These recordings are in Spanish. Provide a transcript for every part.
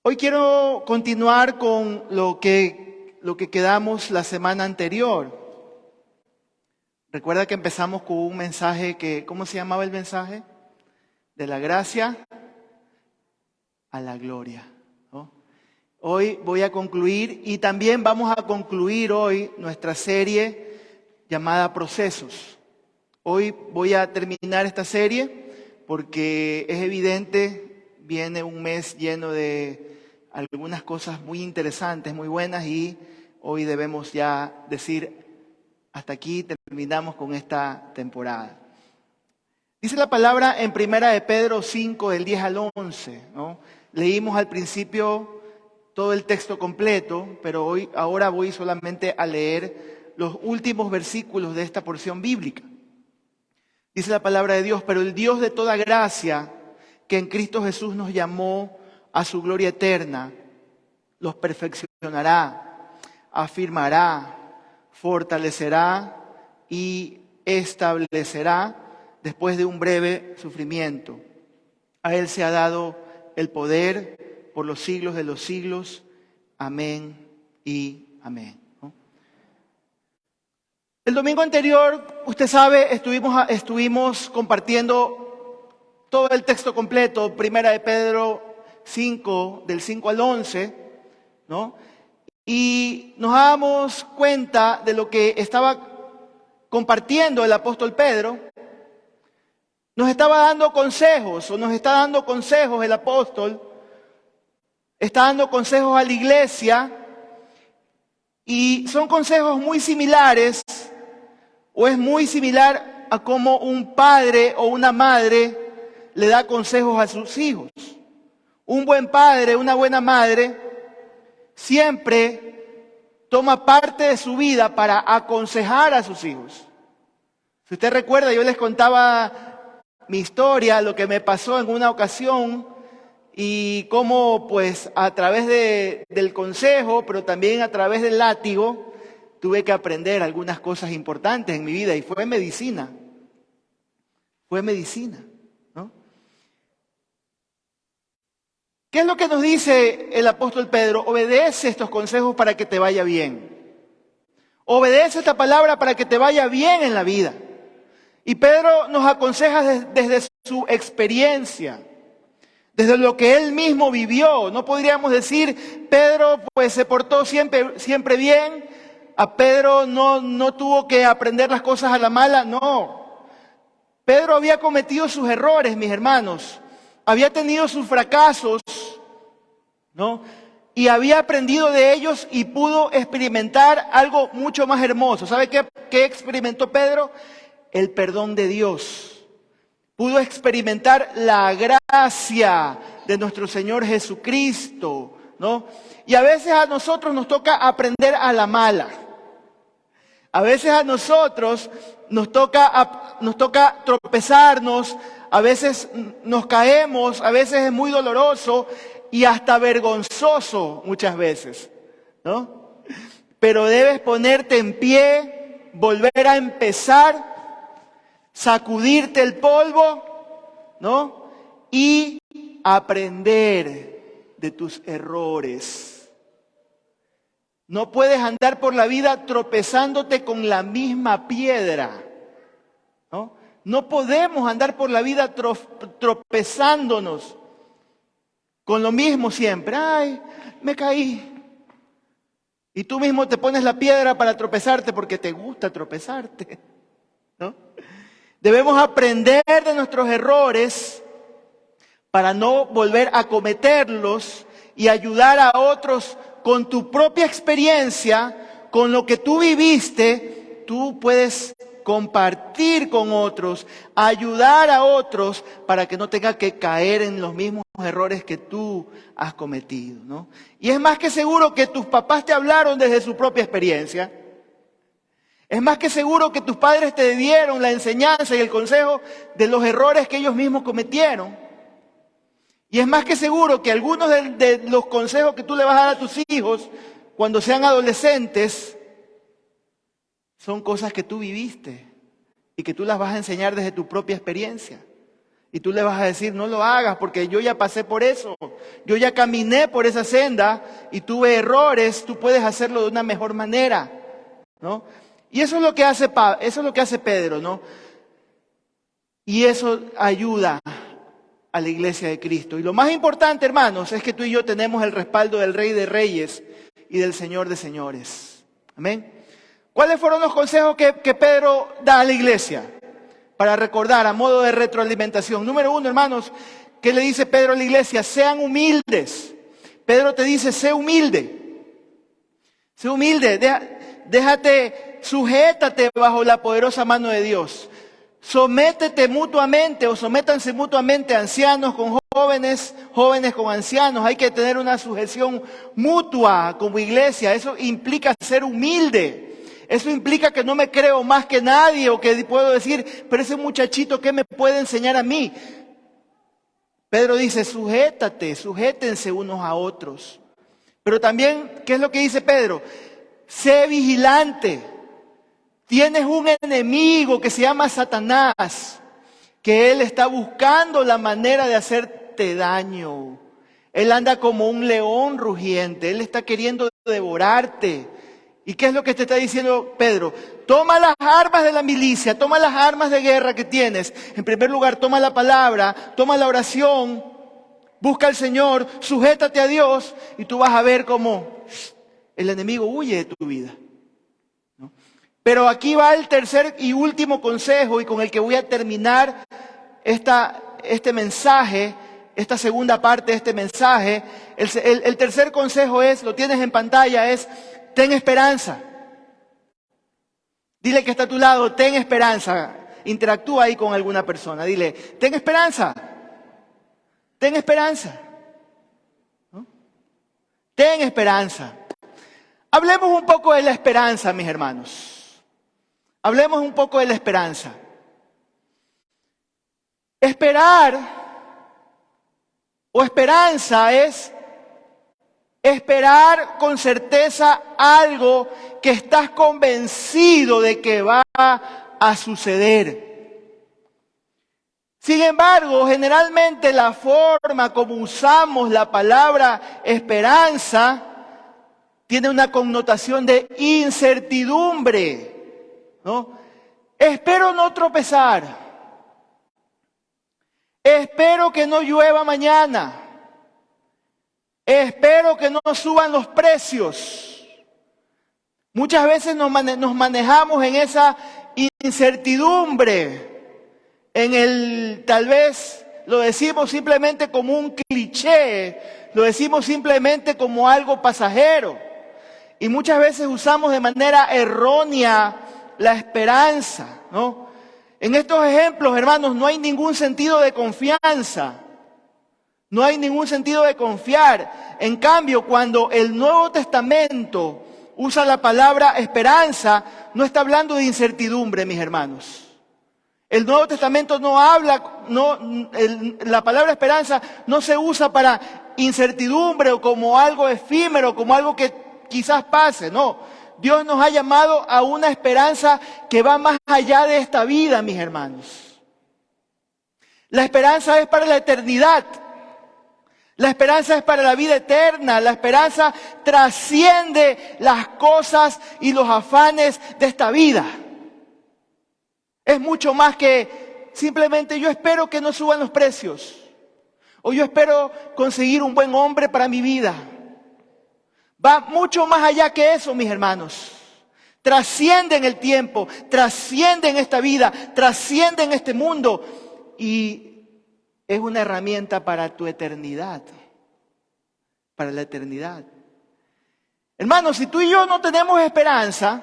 Hoy quiero continuar con lo que quedamos la semana anterior. Recuerda que empezamos con un mensaje ¿cómo se llamaba el mensaje? De la gracia a la gloria, ¿no? Hoy voy a concluir y también vamos a concluir hoy nuestra serie llamada Procesos. Hoy voy a terminar esta serie porque es evidente, viene un mes lleno de algunas cosas muy interesantes, muy buenas, y hoy debemos ya decir, hasta aquí terminamos con esta temporada. Dice la palabra en 1 de Pedro 5, del 10 al 11, ¿no? Leímos al principio todo el texto completo, pero ahora voy solamente a leer los últimos versículos de esta porción bíblica. Dice la palabra de Dios: pero el Dios de toda gracia, que en Cristo Jesús nos llamó a su gloria eterna, los perfeccionará, afirmará, fortalecerá y establecerá después de un breve sufrimiento. A Él se ha dado el poder por los siglos de los siglos. Amén y amén. El domingo anterior, usted sabe, estuvimos compartiendo todo el texto completo, 1 de Pedro 5, del 5 al 11, ¿no? Y nos damos cuenta de lo que estaba compartiendo el apóstol Pedro. Nos estaba dando consejos, o nos está dando consejos el apóstol, está dando consejos a la iglesia, y son consejos muy similares, o es muy similar a cómo un padre o una madre le da consejos a sus hijos. Un buen padre, una buena madre, siempre toma parte de su vida para aconsejar a sus hijos. Si usted recuerda, yo les contaba mi historia, lo que me pasó en una ocasión, y cómo pues a través del consejo, pero también a través del látigo, tuve que aprender algunas cosas importantes en mi vida, y fue medicina. Fue medicina, ¿no? ¿Qué es lo que nos dice el apóstol Pedro? Obedece estos consejos para que te vaya bien. Obedece esta palabra para que te vaya bien en la vida. Y Pedro nos aconseja desde su experiencia, desde lo que él mismo vivió. No podríamos decir, Pedro pues se portó siempre bien, a Pedro no tuvo que aprender las cosas a la mala. No, Pedro había cometido sus errores, mis hermanos, había tenido sus fracasos, ¿no? Y había aprendido de ellos y pudo experimentar algo mucho más hermoso. ¿Sabe qué experimentó Pedro? El perdón de Dios. Pudo experimentar la gracia de nuestro Señor Jesucristo, ¿no? Y a veces a nosotros nos toca aprender a la mala. A veces a nosotros nos toca tropezarnos, a veces nos caemos, a veces es muy doloroso y hasta vergonzoso muchas veces, ¿no? Pero debes ponerte en pie, volver a empezar, sacudirte el polvo, ¿no? Y aprender de tus errores. No puedes andar por la vida tropezándote con la misma piedra, ¿no? No podemos andar por la vida tropezándonos con lo mismo siempre. Ay, me caí. Y tú mismo te pones la piedra para tropezarte porque te gusta tropezarte, ¿no? Debemos aprender de nuestros errores para no volver a cometerlos y ayudar a otros con tu propia experiencia, con lo que tú viviste. Tú puedes compartir con otros, ayudar a otros para que no tengan que caer en los mismos errores que tú has cometido, ¿no? Y es más que seguro que tus papás te hablaron desde su propia experiencia. Es más que seguro que tus padres te dieron la enseñanza y el consejo de los errores que ellos mismos cometieron. Y es más que seguro que algunos de los consejos que tú le vas a dar a tus hijos cuando sean adolescentes son cosas que tú viviste y que tú las vas a enseñar desde tu propia experiencia. Y tú le vas a decir, no lo hagas porque yo ya pasé por eso. Yo ya caminé por esa senda y tuve errores. Tú puedes hacerlo de una mejor manera, ¿no? Y eso es lo que hace Pedro, ¿no? Y eso ayuda a la iglesia de Cristo. Y lo más importante, hermanos, es que tú y yo tenemos el respaldo del Rey de Reyes y del Señor de Señores. Amén. ¿Cuáles fueron los consejos que Pedro da a la iglesia? Para recordar, a modo de retroalimentación. Número 1, hermanos, ¿qué le dice Pedro a la iglesia? Sean humildes. Pedro te dice, sé humilde. Sé humilde, déjate, sujétate bajo la poderosa mano de Dios. Sométete mutuamente o sométanse mutuamente ancianos con jóvenes, jóvenes con ancianos. Hay que tener una sujeción mutua como iglesia. Eso implica ser humilde. Eso implica que no me creo más que nadie o que puedo decir, pero ese muchachito, ¿qué me puede enseñar a mí? Pedro dice, sujétense unos a otros. Pero también, ¿qué es lo que dice Pedro? Sé vigilante. Tienes un enemigo que se llama Satanás, que él está buscando la manera de hacerte daño. Él anda como un león rugiente, él está queriendo devorarte. ¿Y qué es lo que te está diciendo Pedro? Toma las armas de la milicia, toma las armas de guerra que tienes. En primer lugar, toma la palabra, toma la oración, busca al Señor, sujétate a Dios y tú vas a ver cómo el enemigo huye de tu vida, ¿no? Pero aquí va el tercer y último consejo y con el que voy a terminar este mensaje, esta segunda parte de este mensaje. El tercer consejo es, lo tienes en pantalla, es: ten esperanza. Dile que está a tu lado, ten esperanza. Interactúa ahí con alguna persona. Dile, ten esperanza. Ten esperanza. ¿No? Ten esperanza. Hablemos un poco de la esperanza, mis hermanos. Hablemos un poco de la esperanza. Esperar o esperanza es esperar con certeza algo que estás convencido de que va a suceder. Sin embargo, generalmente la forma como usamos la palabra esperanza tiene una connotación de incertidumbre, ¿no? Espero no tropezar. Espero que no llueva mañana. Espero que no suban los precios. Muchas veces nos manejamos en esa incertidumbre, tal vez lo decimos simplemente como un cliché, lo decimos simplemente como algo pasajero. Y muchas veces usamos de manera errónea la esperanza, ¿no? En estos ejemplos, hermanos, no hay ningún sentido de confianza. No hay ningún sentido de confiar. En cambio, cuando el Nuevo Testamento usa la palabra esperanza, no está hablando de incertidumbre, mis hermanos. El Nuevo Testamento no habla, la palabra esperanza no se usa para incertidumbre o como algo efímero, como algo que quizás pase, no. Dios nos ha llamado a una esperanza que va más allá de esta vida, mis hermanos. La esperanza es para la eternidad. La esperanza es para la vida eterna. La esperanza trasciende las cosas y los afanes de esta vida. Es mucho más que simplemente yo espero que no suban los precios. O yo espero conseguir un buen hombre para mi vida. Va mucho más allá que eso, mis hermanos. Trasciende en el tiempo, trasciende en esta vida, trasciende en este mundo. Y es una herramienta para tu eternidad. Para la eternidad. Hermanos, si tú y yo no tenemos esperanza,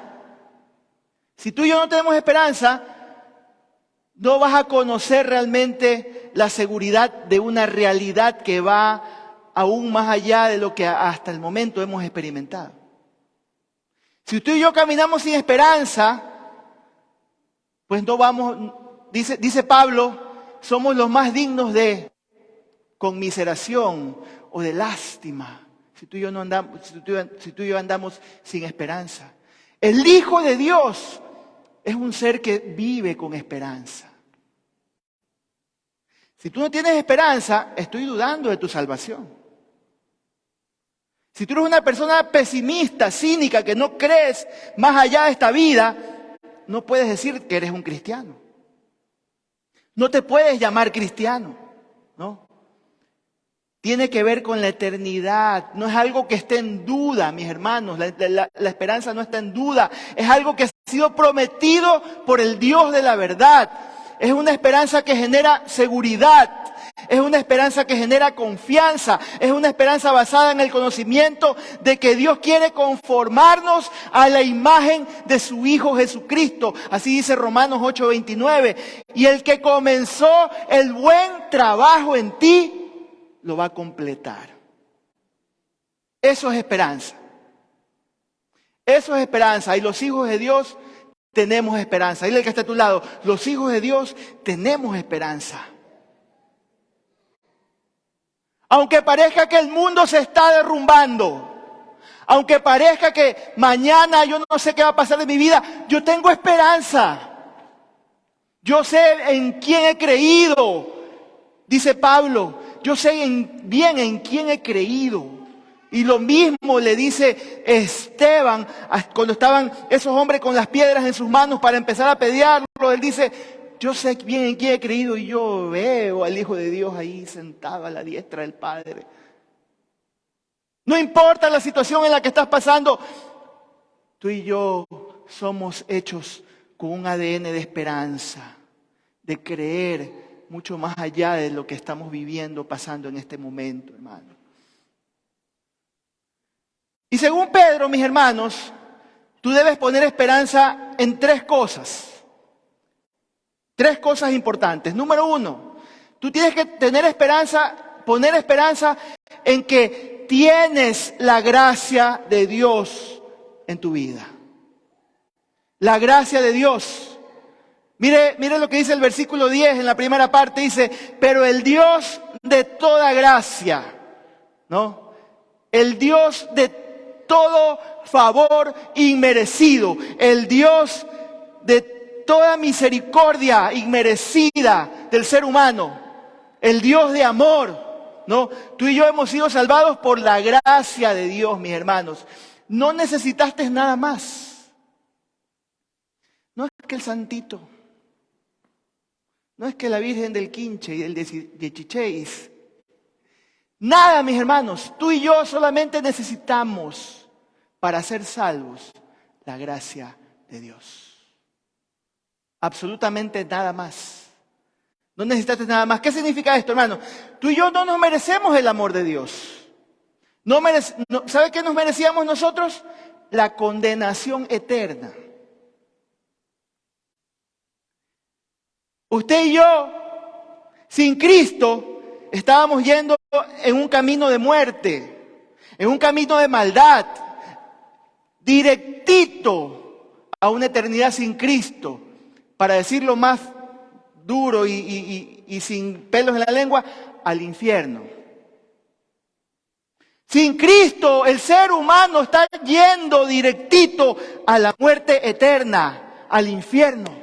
no vas a conocer realmente la seguridad de una realidad que va aún más allá de lo que hasta el momento hemos experimentado. Si tú y yo caminamos sin esperanza, pues no vamos, dice Pablo, somos los más dignos de conmiseración o de lástima. Si tú y yo andamos sin esperanza. El Hijo de Dios es un ser que vive con esperanza. Si tú no tienes esperanza, estoy dudando de tu salvación. Si tú eres una persona pesimista, cínica, que no crees más allá de esta vida, no puedes decir que eres un cristiano. No te puedes llamar cristiano, ¿no? Tiene que ver con la eternidad. No es algo que esté en duda, mis hermanos. La esperanza no está en duda. Es algo que ha sido prometido por el Dios de la verdad. Es una esperanza que genera seguridad. Es una esperanza que genera confianza. Es una esperanza basada en el conocimiento de que Dios quiere conformarnos a la imagen de su Hijo Jesucristo. Así dice Romanos 8:29. Y el que comenzó el buen trabajo en ti, lo va a completar. Eso es esperanza. Eso es esperanza. Y los hijos de Dios tenemos esperanza. Dile al que está a tu lado, los hijos de Dios tenemos esperanza. Aunque parezca que el mundo se está derrumbando, aunque parezca que mañana yo no sé qué va a pasar en mi vida, yo tengo esperanza. Yo sé en quién he creído, dice Pablo. Yo sé bien en quién he creído. Y lo mismo le dice Esteban cuando estaban esos hombres con las piedras en sus manos para empezar a apedrearlo. Él dice, yo sé bien en quién he creído y yo veo al Hijo de Dios ahí sentado a la diestra del Padre. No importa la situación en la que estás pasando, tú y yo somos hechos con un ADN de esperanza, de creer mucho más allá de lo que estamos viviendo, pasando en este momento, hermano. Y según Pedro, mis hermanos, tú debes poner esperanza en tres cosas. Tres cosas importantes. Número uno, tú tienes que tener esperanza, poner esperanza en que tienes la gracia de Dios en tu vida. La gracia de Dios. Mire lo que dice el versículo 10 en la primera parte, dice, pero el Dios de toda gracia, ¿no? El Dios de todo favor inmerecido, el Dios de toda misericordia inmerecida del ser humano, el Dios de amor, ¿no? Tú y yo hemos sido salvados por la gracia de Dios, mis hermanos. No necesitaste nada más. No es que el santito, no es que la Virgen del Quinche y el de Chicheis. Nada, mis hermanos. Tú y yo solamente necesitamos, para ser salvos, la gracia de Dios. Absolutamente nada más. No necesitas nada más. ¿Qué significa esto, hermano? Tú y yo no nos merecemos el amor de Dios. ¿Sabe qué nos merecíamos nosotros? La condenación eterna. Usted y yo, sin Cristo, estábamos yendo en un camino de muerte, en un camino de maldad, directito a una eternidad sin Cristo, para decirlo más duro y sin pelos en la lengua, al infierno. Sin Cristo, el ser humano está yendo directito a la muerte eterna, al infierno.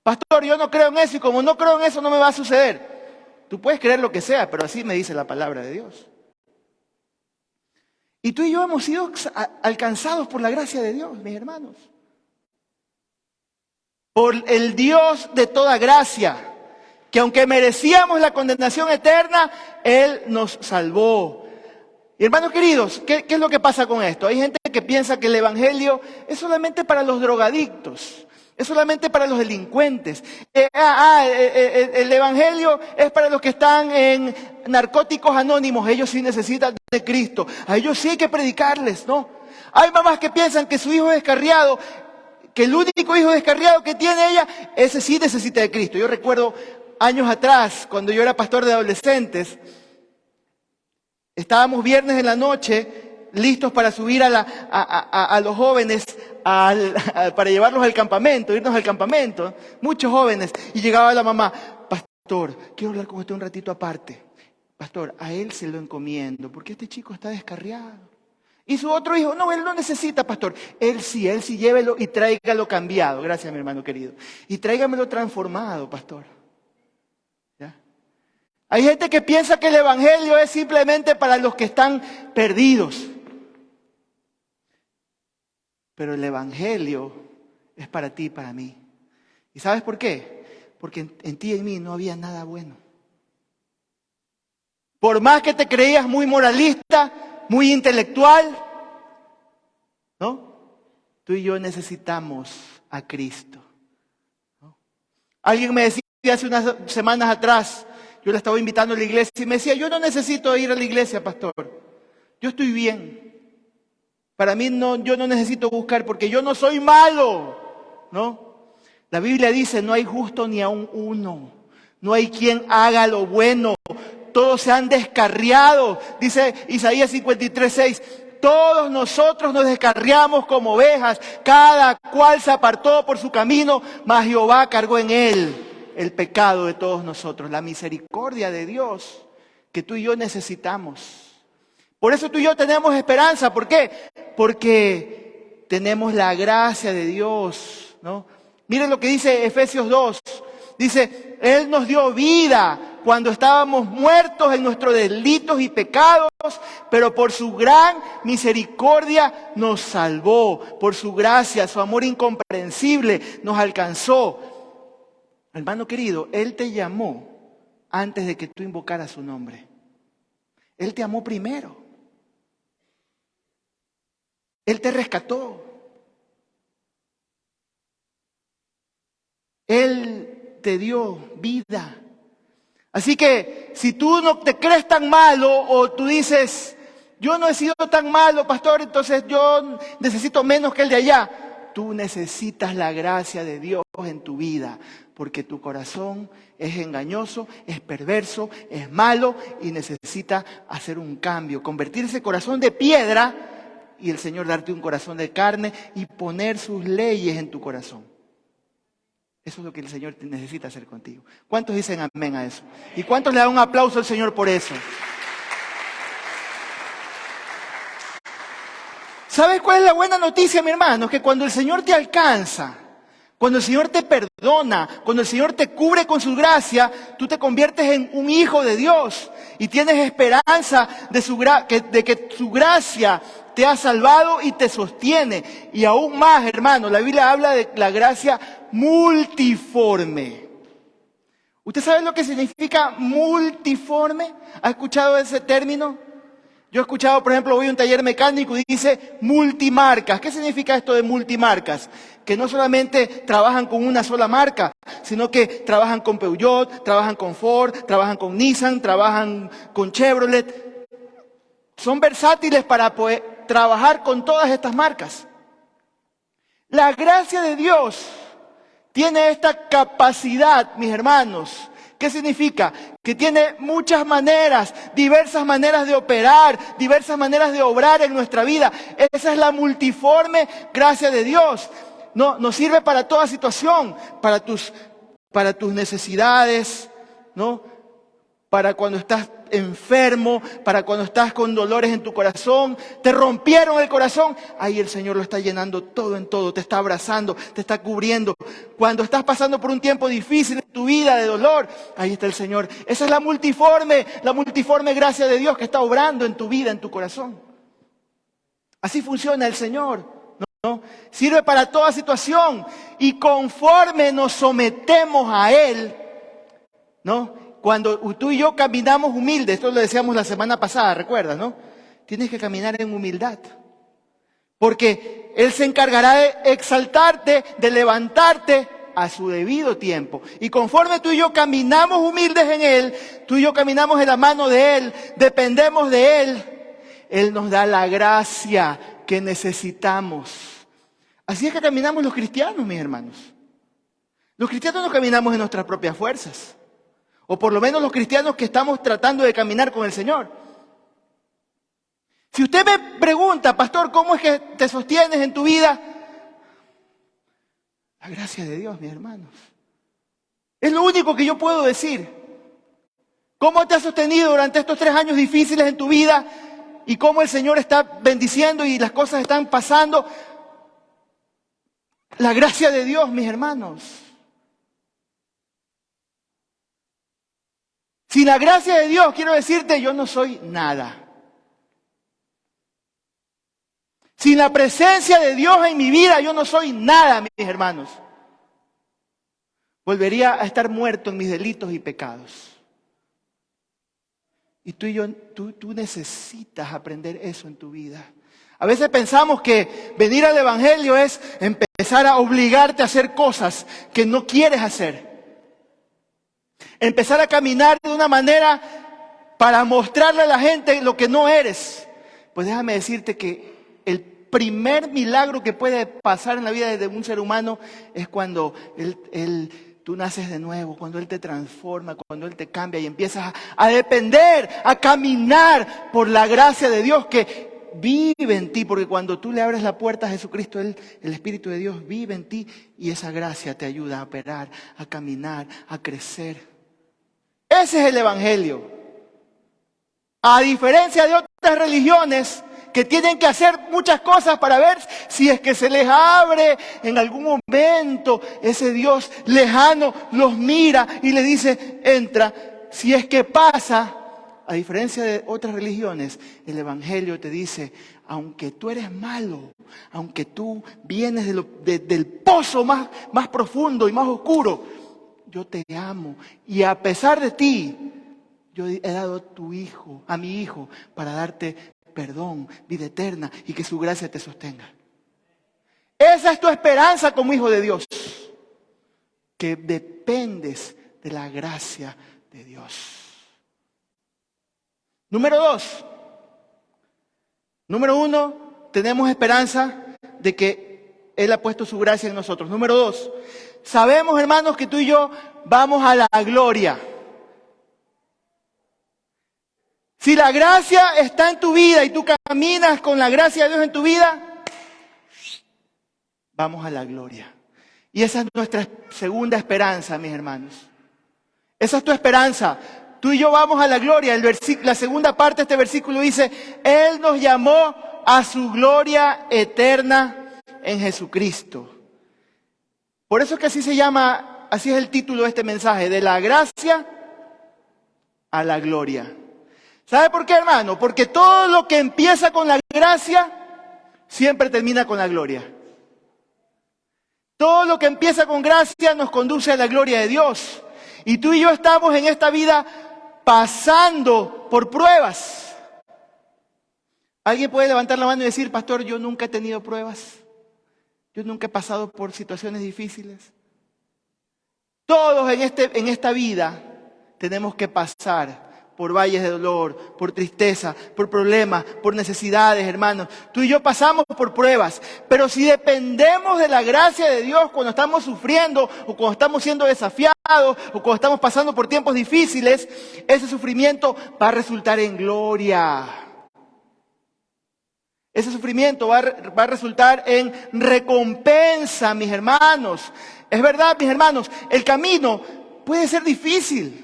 Pastor, yo no creo en eso y como no creo en eso no me va a suceder. Tú puedes creer lo que sea, pero así me dice la palabra de Dios. Y tú y yo hemos sido alcanzados por la gracia de Dios, mis hermanos. Por el Dios de toda gracia, que aunque merecíamos la condenación eterna, Él nos salvó. Y hermanos queridos, ¿qué es lo que pasa con esto? Hay gente que piensa que el Evangelio es solamente para los drogadictos. Es solamente para los delincuentes. El Evangelio es para los que están en narcóticos anónimos. Ellos sí necesitan de Cristo. A ellos sí hay que predicarles, ¿no? Hay mamás que piensan que su hijo es descarriado, que el único hijo descarriado que tiene ella, ese sí necesita de Cristo. Yo recuerdo años atrás, cuando yo era pastor de adolescentes, estábamos viernes en la noche, listos para subir a los jóvenes para llevarlos al campamento, irnos al campamento, muchos jóvenes, y llegaba la mamá, pastor, quiero hablar con usted un ratito aparte. Pastor, a él se lo encomiendo, porque este chico está descarriado. Y su otro hijo, no, él no necesita, pastor. Él sí, llévelo y tráigalo cambiado. Gracias, mi hermano querido. Y tráigamelo transformado, pastor. ¿Ya? Hay gente que piensa que el evangelio es simplemente para los que están perdidos. Pero el evangelio es para ti y para mí. ¿Y sabes por qué? Porque en ti y en mí no había nada bueno. Por más que te creías muy moralista, muy intelectual, ¿no? Tú y yo necesitamos a Cristo, ¿no? Alguien me decía hace unas semanas atrás, yo la estaba invitando a la iglesia y me decía, yo no necesito ir a la iglesia, pastor. Yo estoy bien. Para mí no, yo no necesito buscar porque yo no soy malo, ¿no? La Biblia dice, no hay justo ni aun uno. No hay quien haga lo bueno. Todos se han descarriado. Dice Isaías 53:6. Todos nosotros nos descarriamos como ovejas. Cada cual se apartó por su camino, mas Jehová cargó en él el pecado de todos nosotros. La misericordia de Dios que tú y yo necesitamos. Por eso tú y yo tenemos esperanza. ¿Por qué? Porque tenemos la gracia de Dios, ¿no? Miren lo que dice Efesios 2. Dice, Él nos dio vida cuando estábamos muertos en nuestros delitos y pecados, pero por su gran misericordia nos salvó. Por su gracia, su amor incomprensible nos alcanzó. Hermano querido, Él te llamó antes de que tú invocaras su nombre. Él te amó primero. Él te rescató. Él te dio vida. Así que si tú no te crees tan malo o tú dices, yo no he sido tan malo, pastor, entonces yo necesito menos que el de allá. Tú necesitas la gracia de Dios en tu vida, porque tu corazón es engañoso, es perverso, es malo y necesita hacer un cambio, convertir ese corazón de piedra y el Señor darte un corazón de carne y poner sus leyes en tu corazón. Eso es lo que el Señor necesita hacer contigo. ¿Cuántos dicen amén a eso? ¿Y cuántos le dan un aplauso al Señor por eso? ¿Sabes cuál es la buena noticia, mi hermano? Que cuando el Señor te alcanza, cuando el Señor te perdona, cuando el Señor te cubre con su gracia, tú te conviertes en un hijo de Dios y tienes esperanza de que su gracia te ha salvado y te sostiene. Y aún más, hermano, la Biblia habla de la gracia multiforme. ¿Usted sabe lo que significa multiforme? ¿Ha escuchado ese término? Yo he escuchado, por ejemplo, voy a un taller mecánico y dice multimarcas. ¿Qué significa esto de multimarcas? Que no solamente trabajan con una sola marca, sino que trabajan con Peugeot, trabajan con Ford, trabajan con Nissan, trabajan con Chevrolet. Son versátiles para poder trabajar con todas estas marcas. La gracia de Dios tiene esta capacidad, mis hermanos. ¿Qué significa? Que tiene muchas maneras, diversas maneras de operar, diversas maneras de obrar en nuestra vida. Esa es la multiforme gracia de Dios. No, nos sirve para toda situación, para tus necesidades, ¿no? Para cuando estás enfermo, para cuando estás con dolores en tu corazón, te rompieron el corazón, ahí el Señor lo está llenando todo en todo, te está abrazando, te está cubriendo. Cuando estás pasando por un tiempo difícil en tu vida de dolor, ahí está el Señor. Esa es la multiforme gracia de Dios que está obrando en tu vida, en tu corazón. Así funciona el Señor, ¿no? Sirve para toda situación y conforme nos sometemos a Él, ¿no? Cuando tú y yo caminamos humildes, esto lo decíamos la semana pasada, ¿recuerdas, no? Tienes que caminar en humildad. Porque Él se encargará de exaltarte, de levantarte a su debido tiempo. Y conforme tú y yo caminamos humildes en Él, tú y yo caminamos en la mano de Él, dependemos de Él, Él nos da la gracia que necesitamos. Así es que caminamos los cristianos, mis hermanos. Los cristianos no caminamos en nuestras propias fuerzas. O por lo menos los cristianos que estamos tratando de caminar con el Señor. Si usted me pregunta, pastor, ¿cómo es que te sostienes en tu vida? La gracia de Dios, mis hermanos. Es lo único que yo puedo decir. ¿Cómo te has sostenido durante estos 3 años difíciles en tu vida? Y cómo el Señor está bendiciendo y las cosas están pasando. La gracia de Dios, mis hermanos. Sin la gracia de Dios, quiero decirte, yo no soy nada. Sin la presencia de Dios en mi vida, yo no soy nada, mis hermanos. Volvería a estar muerto en mis delitos y pecados. Y tú necesitas aprender eso en tu vida. A veces pensamos que venir al Evangelio es empezar a obligarte a hacer cosas que no quieres hacer. Empezar a caminar de una manera para mostrarle a la gente lo que no eres. Pues déjame decirte que el primer milagro que puede pasar en la vida de un ser humano es cuando tú naces de nuevo, cuando Él te transforma, cuando Él te cambia y empiezas a depender, a caminar por la gracia de Dios que vive en ti. Porque cuando tú le abres la puerta a Jesucristo, el Espíritu de Dios vive en ti y esa gracia te ayuda a operar, a caminar, a crecer. Ese es el Evangelio. A diferencia de otras religiones que tienen que hacer muchas cosas para ver si es que se les abre en algún momento, ese Dios lejano los mira y le dice, entra. Si es que pasa, a diferencia de otras religiones, el Evangelio te dice, aunque tú eres malo, aunque tú vienes del pozo más profundo y más oscuro, yo te amo y a pesar de ti, yo he dado a mi hijo, para darte perdón, vida eterna y que su gracia te sostenga. Esa es tu esperanza como hijo de Dios, que dependes de la gracia de Dios. Número 2. Número 1, tenemos esperanza de que Él ha puesto su gracia en nosotros. Número 2, sabemos, hermanos, que tú y yo vamos a la gloria. Si la gracia está en tu vida y tú caminas con la gracia de Dios en tu vida, vamos a la gloria. Y esa es nuestra segunda esperanza, mis hermanos. Esa es tu esperanza. Tú y yo vamos a la gloria. La segunda parte de este versículo dice, Él nos llamó a su gloria eterna en Jesucristo. Por eso es que así se llama, así es el título de este mensaje, de la gracia a la gloria. ¿Sabe por qué, hermano? Porque todo lo que empieza con la gracia, siempre termina con la gloria. Todo lo que empieza con gracia nos conduce a la gloria de Dios. Y tú y yo estamos en esta vida pasando por pruebas. ¿Alguien puede levantar la mano y decir, pastor, yo nunca he tenido pruebas? Yo nunca he pasado por situaciones difíciles. Todos en esta vida tenemos que pasar por valles de dolor, por tristeza, por problemas, por necesidades, hermanos. Tú y yo pasamos por pruebas, pero si dependemos de la gracia de Dios cuando estamos sufriendo o cuando estamos siendo desafiados o cuando estamos pasando por tiempos difíciles, ese sufrimiento va a resultar en gloria. Ese sufrimiento va a resultar en recompensa, mis hermanos. Es verdad, mis hermanos, el camino puede ser difícil.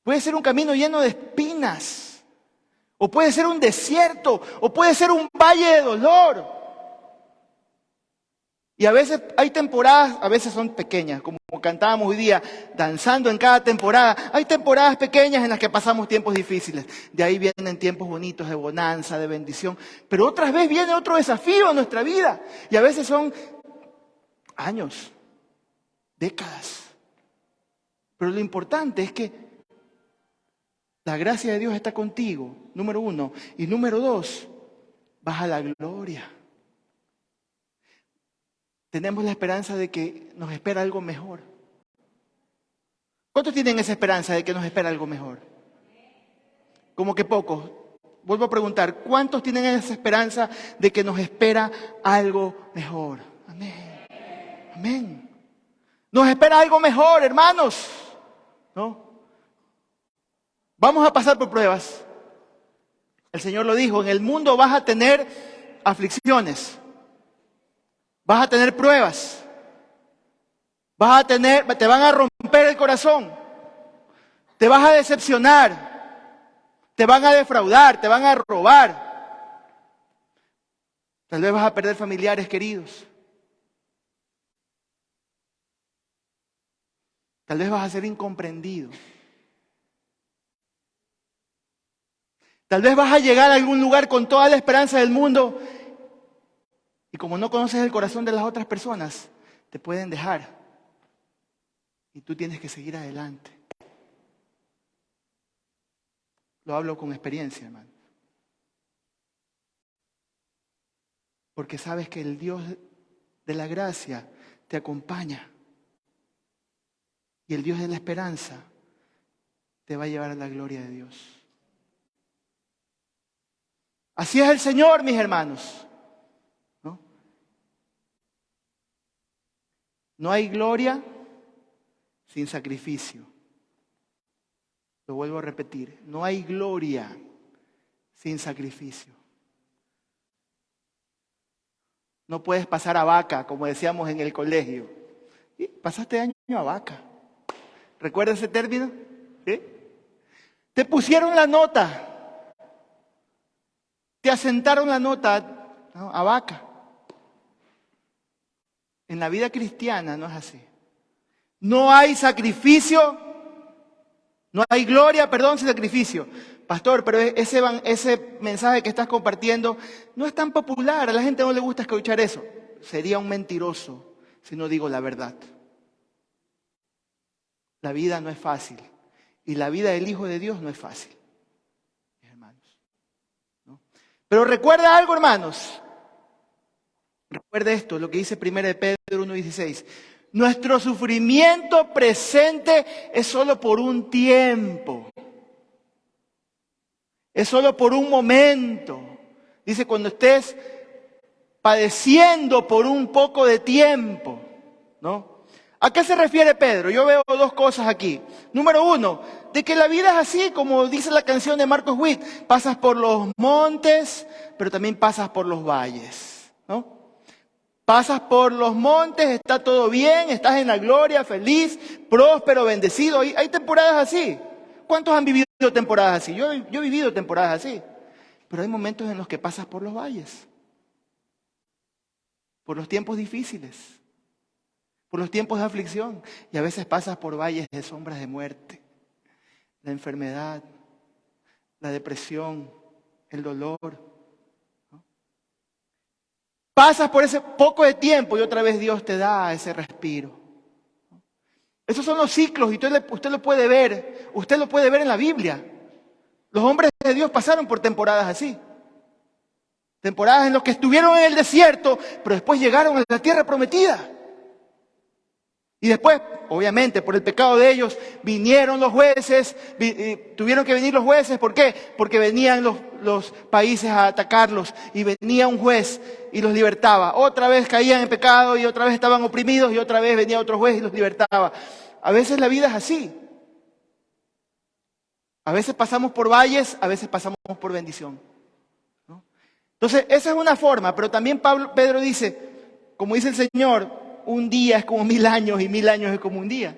Puede ser un camino lleno de espinas, o puede ser un desierto, o puede ser un valle de dolor. Y a veces hay temporadas, a veces son pequeñas, como cantábamos hoy día, danzando en cada temporada. Hay temporadas pequeñas en las que pasamos tiempos difíciles. De ahí vienen tiempos bonitos de bonanza, de bendición. Pero otras veces viene otro desafío en nuestra vida. Y a veces son años, décadas. Pero lo importante es que la gracia de Dios está contigo, número 1. Y número 2, vas a la gloria. Tenemos la esperanza de que nos espera algo mejor. ¿Cuántos tienen esa esperanza de que nos espera algo mejor? Como que pocos. Vuelvo a preguntar, ¿cuántos tienen esa esperanza de que nos espera algo mejor? Amén. Amén. Nos espera algo mejor, hermanos. ¿No? Vamos a pasar por pruebas. El Señor lo dijo, en el mundo vas a tener aflicciones. Vas a tener pruebas. Te van a romper el corazón. Te vas a decepcionar. Te van a defraudar, te van a robar. Tal vez vas a perder familiares queridos. Tal vez vas a ser incomprendido. Tal vez vas a llegar a algún lugar con toda la esperanza del mundo y como no conoces el corazón de las otras personas, te pueden dejar y tú tienes que seguir adelante. Lo hablo con experiencia, hermano. Porque sabes que el Dios de la gracia te acompaña. Y el Dios de la esperanza te va a llevar a la gloria de Dios. Así es el Señor, mis hermanos. ¿No? No hay gloria sin sacrificio. Lo vuelvo a repetir. No hay gloria sin sacrificio. No puedes pasar a vaca, como decíamos en el colegio. ¿Sí? Pasaste año a vaca. ¿Recuerda ese término? ¿Sí? Te pusieron la nota. Te asentaron la nota, ¿no?, a vaca. En la vida cristiana no es así. No hay sacrificio, no hay gloria, perdón, sin sacrificio. Pastor, pero ese mensaje que estás compartiendo no es tan popular, a la gente no le gusta escuchar eso. Sería un mentiroso si no digo la verdad. La vida no es fácil y la vida del Hijo de Dios no es fácil, mis hermanos, ¿no? Pero recuerda algo, hermanos. Recuerda esto, lo que dice 1 Pedro 1:16. Nuestro sufrimiento presente es solo por un tiempo. Es solo por un momento. Dice, cuando estés padeciendo por un poco de tiempo, ¿no? ¿A qué se refiere Pedro? Yo veo dos cosas aquí. Número uno, de que la vida es así, como dice la canción de Marcos Witt. Pasas por los montes, pero también pasas por los valles, ¿no? Pasas por los montes, está todo bien, estás en la gloria, feliz, próspero, bendecido. Hay temporadas así. ¿Cuántos han vivido temporadas así? Yo he vivido temporadas así. Pero hay momentos en los que pasas por los valles, por los tiempos difíciles, por los tiempos de aflicción. Y a veces pasas por valles de sombras de muerte, la enfermedad, la depresión, el dolor. Pasas por ese poco de tiempo y otra vez Dios te da ese respiro. Esos son los ciclos y usted lo puede ver. Usted lo puede ver en la Biblia. Los hombres de Dios pasaron por temporadas así. Temporadas en las que estuvieron en el desierto, pero después llegaron a la tierra prometida. Y después, obviamente, por el pecado de ellos, vinieron los jueces, tuvieron que venir los jueces. ¿Por qué? Porque venían los países a atacarlos y venía un juez y los libertaba. Otra vez caían en pecado y otra vez estaban oprimidos y otra vez venía otro juez y los libertaba. A veces la vida es así. A veces pasamos por valles, a veces pasamos por bendición, ¿no? Entonces, esa es una forma, pero también Pedro dice, como dice el Señor, un día es como 1000 años y 1000 años es como un día.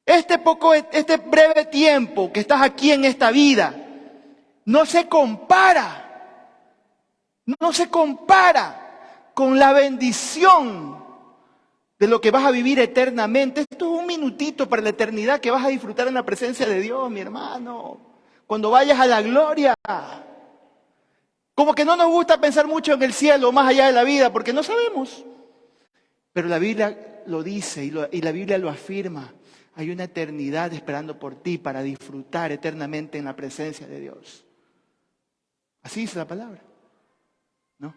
Este breve tiempo que estás aquí en esta vida no se compara con la bendición de lo que vas a vivir eternamente. Esto es un minutito para la eternidad que vas a disfrutar en la presencia de Dios, mi hermano. Cuando vayas a la gloria. Como que no nos gusta pensar mucho en el cielo, más allá de la vida, porque no sabemos. Pero la Biblia lo dice y la Biblia lo afirma. Hay una eternidad esperando por ti para disfrutar eternamente en la presencia de Dios. Así dice la palabra, ¿no?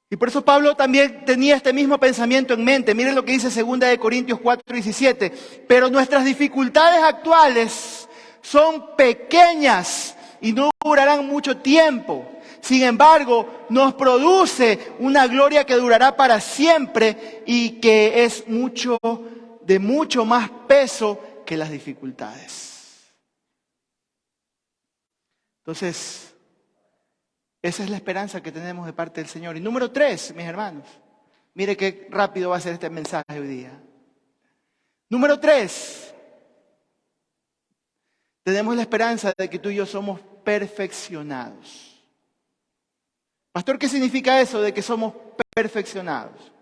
Y por eso Pablo también tenía este mismo pensamiento en mente. Miren lo que dice 2 Corintios 4:17. Pero nuestras dificultades actuales son pequeñas y no durarán mucho tiempo. Sin embargo, nos produce una gloria que durará para siempre y que es de mucho más peso que las dificultades. Entonces, esa es la esperanza que tenemos de parte del Señor. Y número 3, mis hermanos, mire qué rápido va a ser este mensaje hoy día. Número 3, tenemos la esperanza de que tú y yo somos perfeccionados. Pastor, ¿qué significa eso de que somos perfeccionados?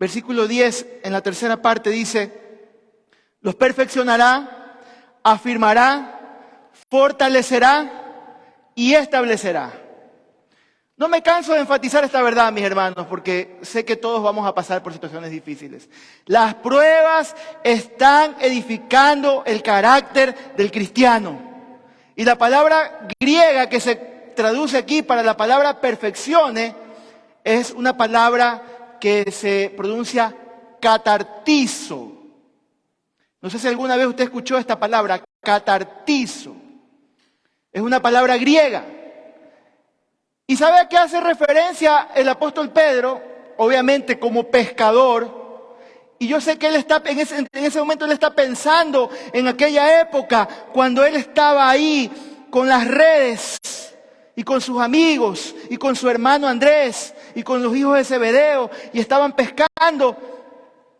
Versículo 10, en la tercera parte dice, los perfeccionará, afirmará, fortalecerá y establecerá. No me canso de enfatizar esta verdad, mis hermanos, porque sé que todos vamos a pasar por situaciones difíciles. Las pruebas están edificando el carácter del cristiano. Y la palabra griega que se traduce aquí para la palabra perfeccione es una palabra que se pronuncia catartizo. No sé si alguna vez usted escuchó esta palabra, catartizo. Es una palabra griega. ¿Y sabe a qué hace referencia el apóstol Pedro? Obviamente como pescador. Y yo sé que él está, en ese momento él está pensando en aquella época cuando él estaba ahí con las redes y con sus amigos y con su hermano Andrés y con los hijos de Zebedeo y estaban pescando.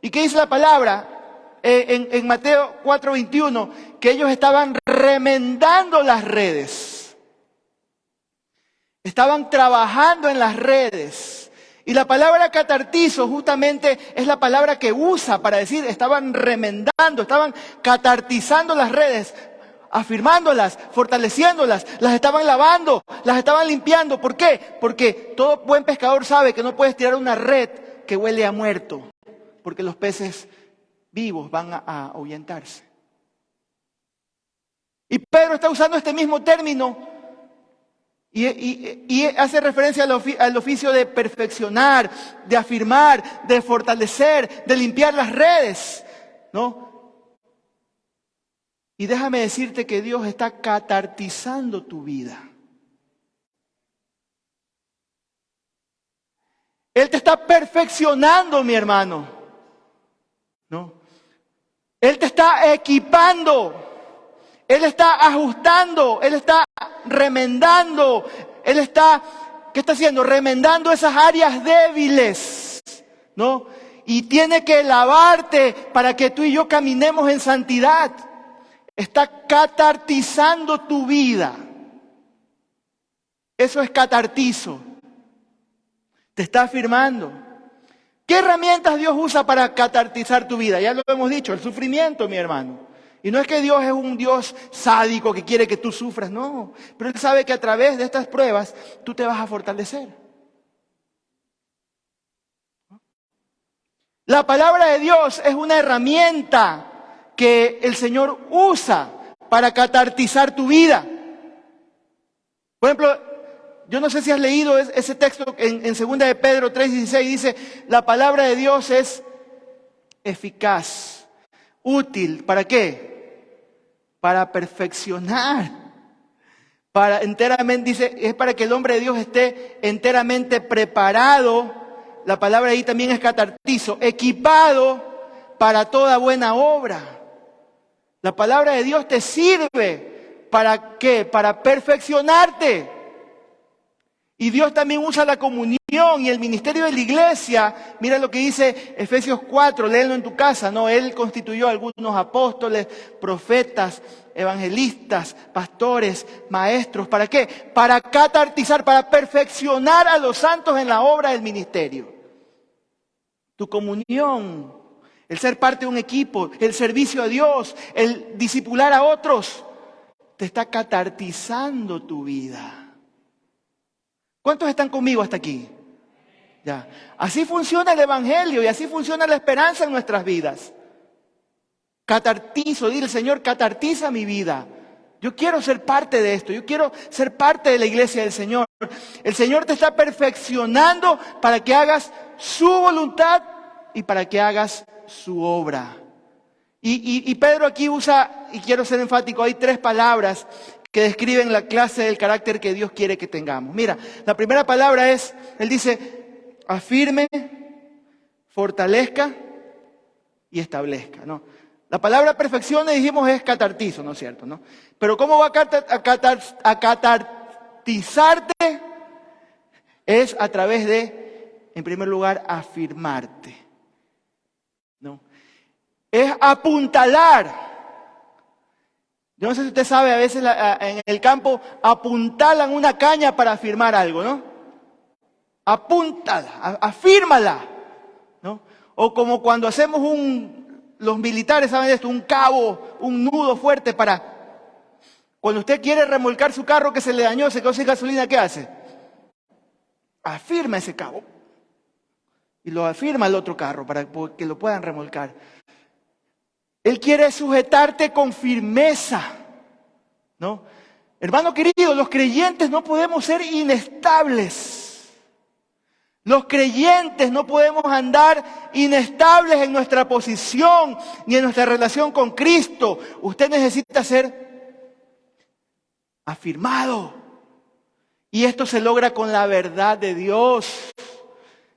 ¿Y qué dice la palabra? En Mateo 4:21, que ellos estaban remendando las redes. Estaban trabajando en las redes. Y la palabra catartizo justamente es la palabra que usa para decir, estaban remendando, estaban catartizando las redes, afirmándolas, fortaleciéndolas, las estaban lavando, las estaban limpiando. ¿Por qué? Porque todo buen pescador sabe que no puedes tirar una red que huele a muerto, porque los peces vivos van a ahuyentarse. Y Pedro está usando este mismo término y hace referencia al oficio de perfeccionar, de afirmar, de fortalecer, de limpiar las redes, ¿no? Y déjame decirte que Dios está catartizando tu vida. Él te está perfeccionando, mi hermano, ¿no? Él te está equipando. Él está ajustando, Él está remendando, Él está, ¿qué está haciendo? Remendando esas áreas débiles, ¿no? Y tiene que lavarte para que tú y yo caminemos en santidad. Está catartizando tu vida. Eso es catartizo. Te está afirmando. ¿Qué herramientas Dios usa para catartizar tu vida? Ya lo hemos dicho, el sufrimiento, mi hermano. Y no es que Dios es un Dios sádico que quiere que tú sufras, no. Pero Él sabe que a través de estas pruebas tú te vas a fortalecer. La palabra de Dios es una herramienta que el Señor usa para catartizar tu vida. Por ejemplo, yo no sé si has leído ese texto en 2 de Pedro 3:16, dice, la palabra de Dios es eficaz, útil, ¿para qué? Para perfeccionar, para enteramente, dice, es para que el hombre de Dios esté enteramente preparado. La palabra ahí también es catartizo, equipado para toda buena obra. La palabra de Dios te sirve, ¿para qué? Para perfeccionarte. Y Dios también usa la comunión y el ministerio de la iglesia. Mira lo que dice Efesios 4, léelo en tu casa, ¿no? Él constituyó algunos apóstoles, profetas, evangelistas, pastores, maestros. ¿Para qué? Para catartizar, para perfeccionar a los santos en la obra del ministerio. Tu comunión, el ser parte de un equipo, el servicio a Dios, el discipular a otros, te está catartizando tu vida. ¿Cuántos están conmigo hasta aquí? Ya. Así funciona el evangelio y así funciona la esperanza en nuestras vidas. Catartizo, dile, Señor, catartiza mi vida. Yo quiero ser parte de esto, yo quiero ser parte de la iglesia del Señor. El Señor te está perfeccionando para que hagas su voluntad y para que hagas su obra. Y Pedro aquí usa, y quiero ser enfático, hay 3 palabras que describen la clase del carácter que Dios quiere que tengamos. Mira, la primera palabra es, él dice, afirme, fortalezca y establezca, ¿no? La palabra perfección, dijimos, es catartizo, ¿no es cierto? ¿No? Pero ¿cómo va a catartizarte? Es a través de, en primer lugar, afirmarte, ¿no? Es apuntalar. Yo no sé si usted sabe, a veces en el campo apuntalan una caña para afirmar algo, ¿no? Apúntala, afírmala, ¿no? O como cuando hacemos los militares saben esto, un cabo, un nudo fuerte para... Cuando usted quiere remolcar su carro que se le dañó, se quedó sin gasolina, ¿qué hace? Afirma ese cabo. Y lo afirma el otro carro para que lo puedan remolcar. Él quiere sujetarte con firmeza, ¿no? Hermano querido, los creyentes no podemos ser inestables. Los creyentes no podemos andar inestables en nuestra posición ni en nuestra relación con Cristo. Usted necesita ser afirmado. Y esto se logra con la verdad de Dios.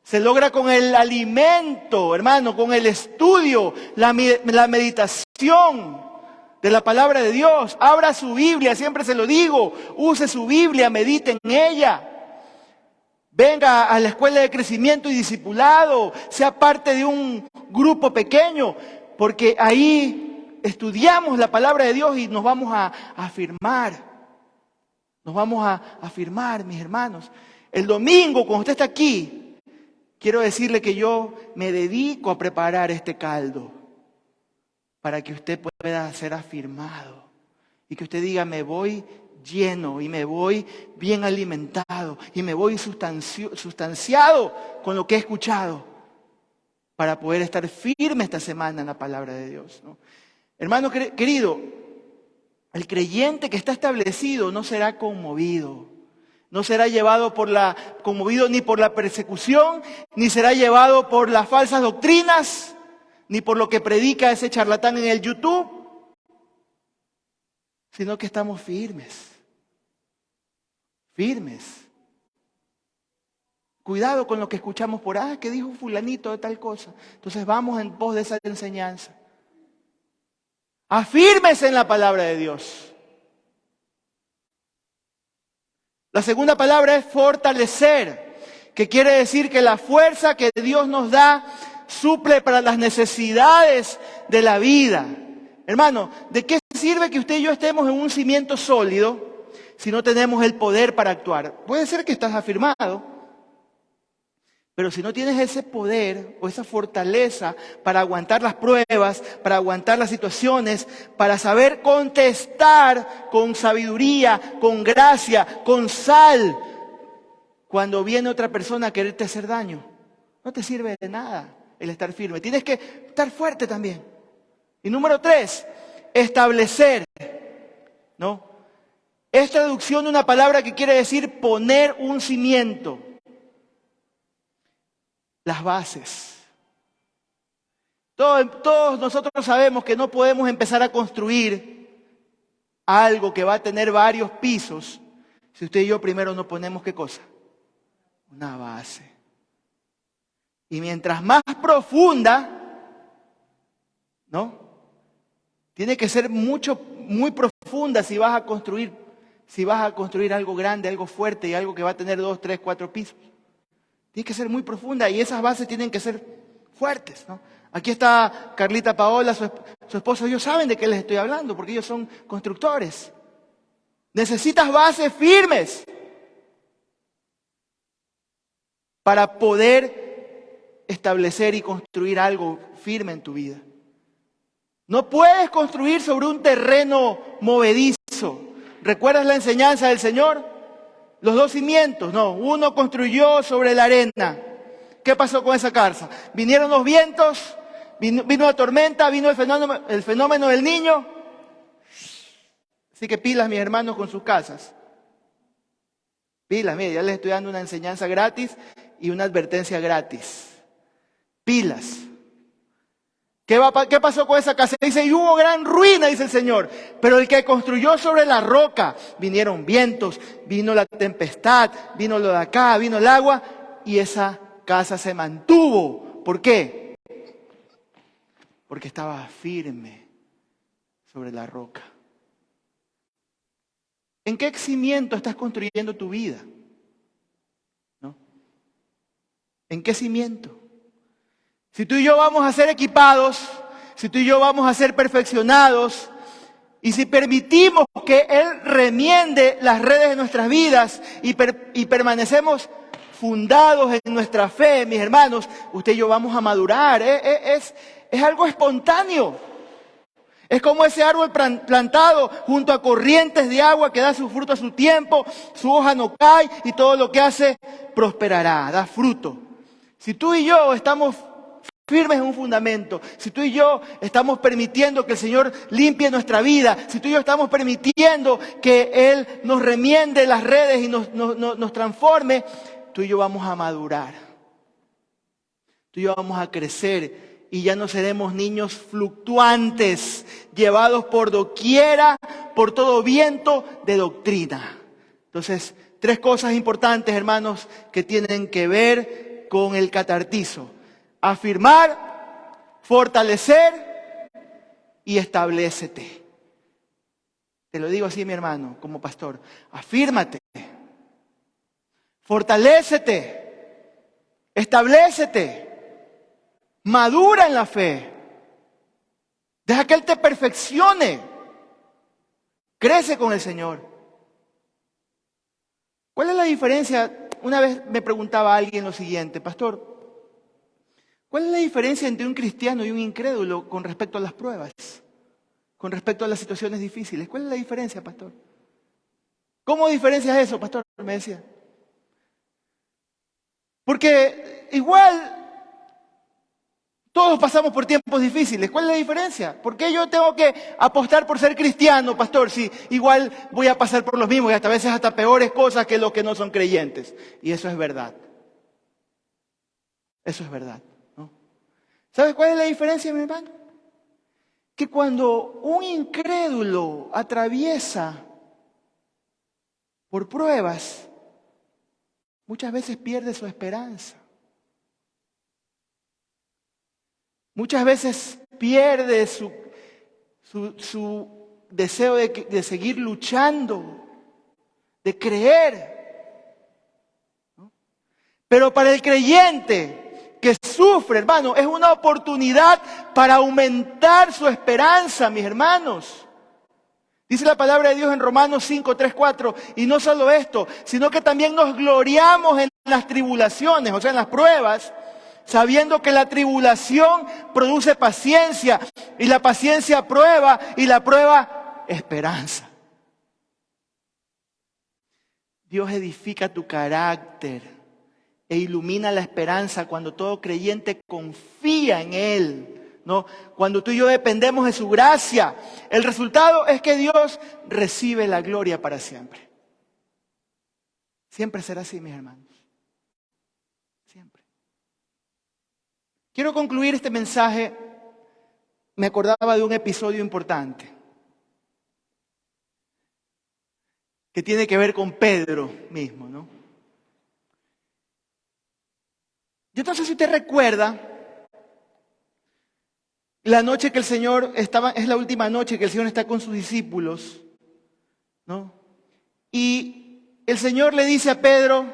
Se logra con el alimento, hermano, con el estudio, la meditación de la palabra de Dios. Abra su Biblia, siempre se lo digo. Use su Biblia, medite en ella. Venga a la escuela de crecimiento y discipulado. Sea parte de un grupo pequeño. Porque ahí estudiamos la palabra de Dios y nos vamos a afirmar. Nos vamos a afirmar, mis hermanos. El domingo, cuando usted está aquí, quiero decirle que yo me dedico a preparar este caldo para que usted pueda ser afirmado y que usted diga, me voy lleno y me voy bien alimentado y me voy sustanciado con lo que he escuchado para poder estar firme esta semana en la palabra de Dios, ¿no? Hermano querido, el creyente que está establecido no será conmovido. No será conmovido ni por la persecución, ni será llevado por las falsas doctrinas, ni por lo que predica ese charlatán en el YouTube, sino que estamos firmes. Firmes. Cuidado con lo que escuchamos por, que dijo fulanito de tal cosa. Entonces vamos en pos de esa enseñanza. Afírmese en la palabra de Dios. La segunda palabra es fortalecer, que quiere decir que la fuerza que Dios nos da suple para las necesidades de la vida. Hermano, ¿de qué sirve que usted y yo estemos en un cimiento sólido si no tenemos el poder para actuar? Puede ser que estás afirmado, pero si no tienes ese poder o esa fortaleza para aguantar las pruebas, para aguantar las situaciones, para saber contestar con sabiduría, con gracia, con sal, cuando viene otra persona a quererte hacer daño, no te sirve de nada el estar firme. Tienes que estar fuerte también. Y número 3, establecer, ¿no? Es traducción de una palabra que quiere decir poner un cimiento. Las bases. Todos nosotros sabemos que no podemos empezar a construir algo que va a tener varios pisos si usted y yo primero no ponemos ¿qué cosa? Una base. Y mientras más profunda, ¿no? Tiene que ser muy profunda si vas a construir algo grande, algo fuerte y algo que va a tener 2, 3, 4 pisos. Tiene que ser muy profunda y esas bases tienen que ser fuertes, ¿no? Aquí está Carlita Paola, su esposo. Ellos saben de qué les estoy hablando porque ellos son constructores. Necesitas bases firmes para poder establecer y construir algo firme en tu vida. No puedes construir sobre un terreno movedizo. ¿Recuerdas la enseñanza del Señor? Los 2 cimientos, no, uno construyó sobre la arena. ¿Qué pasó con esa casa? Vinieron los vientos, vino la tormenta, vino el fenómeno del niño. Así que pilas, mis hermanos, con sus casas. Pilas, mire, ya les estoy dando una enseñanza gratis y una advertencia gratis. Pilas. ¿Qué pasó con esa casa? Dice, y hubo gran ruina, dice el Señor. Pero el que construyó sobre la roca, vinieron vientos, vino la tempestad, vino lo de acá, vino el agua, y esa casa se mantuvo. ¿Por qué? Porque estaba firme sobre la roca. ¿En qué cimiento estás construyendo tu vida? ¿No? ¿En qué cimiento? Si tú y yo vamos a ser equipados, si tú y yo vamos a ser perfeccionados, y si permitimos que Él remiende las redes de nuestras vidas y permanecemos fundados en nuestra fe, mis hermanos, usted y yo vamos a madurar. Es algo espontáneo. Es como ese árbol plantado junto a corrientes de agua que da su fruto a su tiempo, su hoja no cae y todo lo que hace prosperará, da fruto. Si tú y yo estamos firmes en un fundamento, si tú y yo estamos permitiendo que el Señor limpie nuestra vida, si tú y yo estamos permitiendo que Él nos remiende las redes y nos transforme, tú y yo vamos a madurar. Tú y yo vamos a crecer y ya no seremos niños fluctuantes, llevados por doquiera, por todo viento de doctrina. Entonces, 3 cosas importantes, hermanos, que tienen que ver con el catartizo. Afirmar, fortalecer y establécete. Te lo digo así, mi hermano, como pastor. Afírmate, fortalécete, establécete, madura en la fe. Deja que Él te perfeccione. Crece con el Señor. ¿Cuál es la diferencia? Una vez me preguntaba alguien lo siguiente, pastor, ¿cuál es la diferencia entre un cristiano y un incrédulo con respecto a las pruebas? Con respecto a las situaciones difíciles. ¿Cuál es la diferencia, pastor? ¿Cómo diferencias eso, pastor? Me decía. Porque igual todos pasamos por tiempos difíciles. ¿Cuál es la diferencia? ¿Por qué yo tengo que apostar por ser cristiano, pastor? Si igual voy a pasar por los mismos y hasta a veces hasta peores cosas que los que no son creyentes. Y eso es verdad. Eso es verdad. ¿Sabes cuál es la diferencia, mi hermano? Que cuando un incrédulo atraviesa por pruebas, muchas veces pierde su esperanza. Muchas veces pierde su deseo de seguir luchando, de creer. ¿No? Pero para el creyente que sufre, hermano, es una oportunidad para aumentar su esperanza, mis hermanos. Dice la palabra de Dios en Romanos 5, 3, 4, y no solo esto, sino que también nos gloriamos en las tribulaciones, o sea, en las pruebas, sabiendo que la tribulación produce paciencia, y la paciencia prueba, y la prueba esperanza. Dios edifica tu carácter e ilumina la esperanza cuando todo creyente confía en Él, ¿no? Cuando tú y yo dependemos de su gracia, el resultado es que Dios recibe la gloria para siempre. Siempre será así, mis hermanos. Siempre. Quiero concluir este mensaje. Me acordaba de un episodio importante que tiene que ver con Pedro mismo, ¿no? Yo no sé si usted recuerda la noche que el Señor estaba, es la última noche que el Señor está con sus discípulos, ¿no? Y el Señor le dice a Pedro,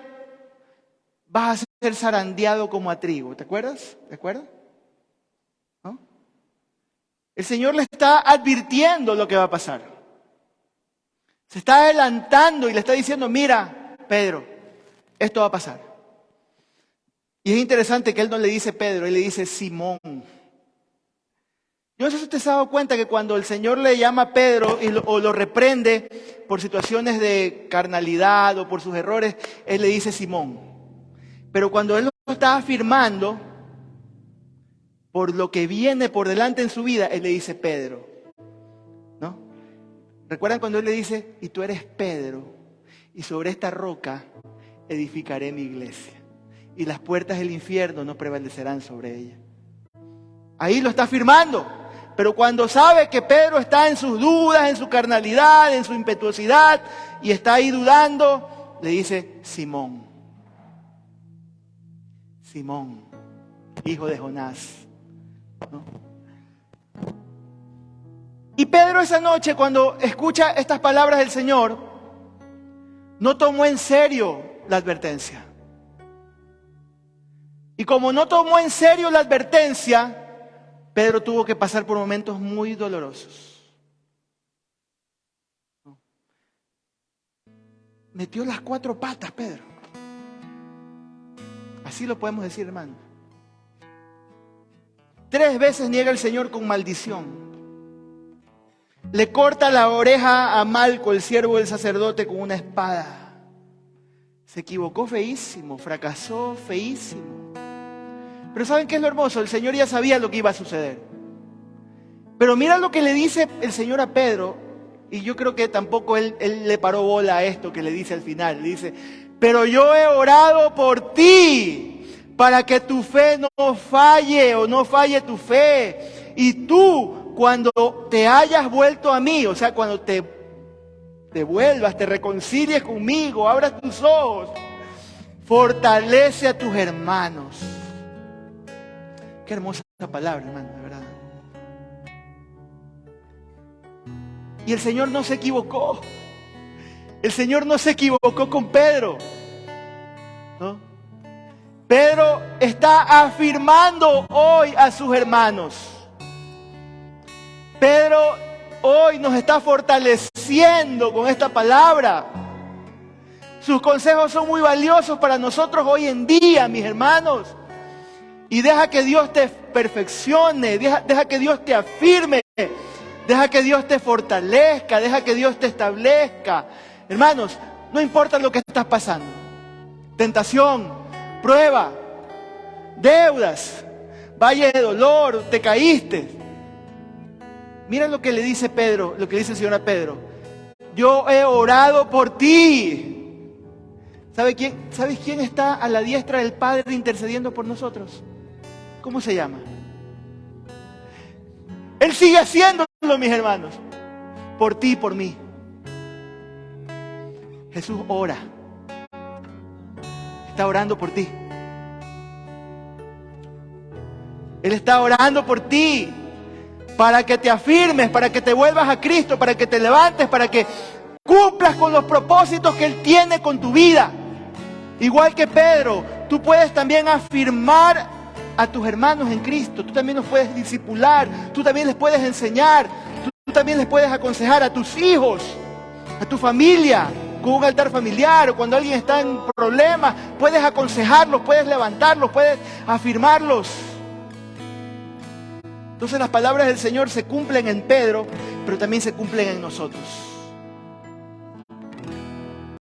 vas a ser zarandeado como a trigo, ¿te acuerdas? ¿Te acuerdas? ¿No? El Señor le está advirtiendo lo que va a pasar. Se está adelantando y le está diciendo, mira, Pedro, esto va a pasar. Y es interesante que Él no le dice Pedro, Él le dice Simón. Yo no sé si usted se ha dado cuenta que cuando el Señor le llama a Pedro o lo reprende por situaciones de carnalidad o por sus errores, Él le dice Simón. Pero cuando Él lo está afirmando por lo que viene por delante en su vida, Él le dice Pedro, ¿no? ¿Recuerdan cuando Él le dice, y tú eres Pedro, y sobre esta roca edificaré mi iglesia, y las puertas del infierno no prevalecerán sobre ella? Ahí lo está afirmando. Pero cuando sabe que Pedro está en sus dudas, en su carnalidad, en su impetuosidad, y está ahí dudando, le dice Simón. Simón, hijo de Jonás, ¿no? Y Pedro esa noche, cuando escucha estas palabras del Señor, no tomó en serio la advertencia. Y como no tomó en serio la advertencia, Pedro tuvo que pasar por momentos muy dolorosos. Metió las 4 patas, Pedro. Así lo podemos decir, hermano. 3 veces niega el Señor con maldición. Le corta la oreja a Malco, el siervo del sacerdote, con una espada. Se equivocó feísimo, fracasó feísimo. Pero ¿saben qué es lo hermoso? El Señor ya sabía lo que iba a suceder. Pero mira lo que le dice el Señor a Pedro, y yo creo que tampoco él le paró bola a esto que le dice al final. Le dice, pero yo he orado por ti, para que tu fe no falle o no falle tu fe. Y tú, cuando te hayas vuelto a mí, o sea, cuando te vuelvas, te reconcilies conmigo, abras tus ojos, fortalece a tus hermanos. Qué hermosa palabra, hermano, de verdad. Y el Señor no se equivocó. El Señor no se equivocó con Pedro, ¿no? Pedro está afirmando hoy a sus hermanos. Pedro hoy nos está fortaleciendo con esta palabra. Sus consejos son muy valiosos para nosotros hoy en día, mis hermanos. Y deja que Dios te perfeccione, deja que Dios te afirme, deja que Dios te fortalezca, deja que Dios te establezca. Hermanos, no importa lo que estás pasando. Tentación, prueba, deudas, valle de dolor, te caíste. Mira lo que le dice Pedro, lo que dice el Señor a Pedro. Yo he orado por ti. ¿Sabes quién está a la diestra del Padre intercediendo por nosotros? ¿Cómo se llama? Él sigue haciéndolo, mis hermanos, por ti y por mí. Jesús ora. Está orando por ti. Él está orando por ti para que te afirmes, para que te vuelvas a Cristo, para que te levantes, para que cumplas con los propósitos que Él tiene con tu vida. Igual que Pedro, tú puedes también afirmar a tus hermanos en Cristo. Tú también los puedes discipular, tú también les puedes enseñar, tú también les puedes aconsejar a tus hijos, a tu familia, con un altar familiar, o cuando alguien está en problemas, puedes aconsejarlos, puedes levantarlos, puedes afirmarlos. Entonces las palabras del Señor se cumplen en Pedro, pero también se cumplen en nosotros.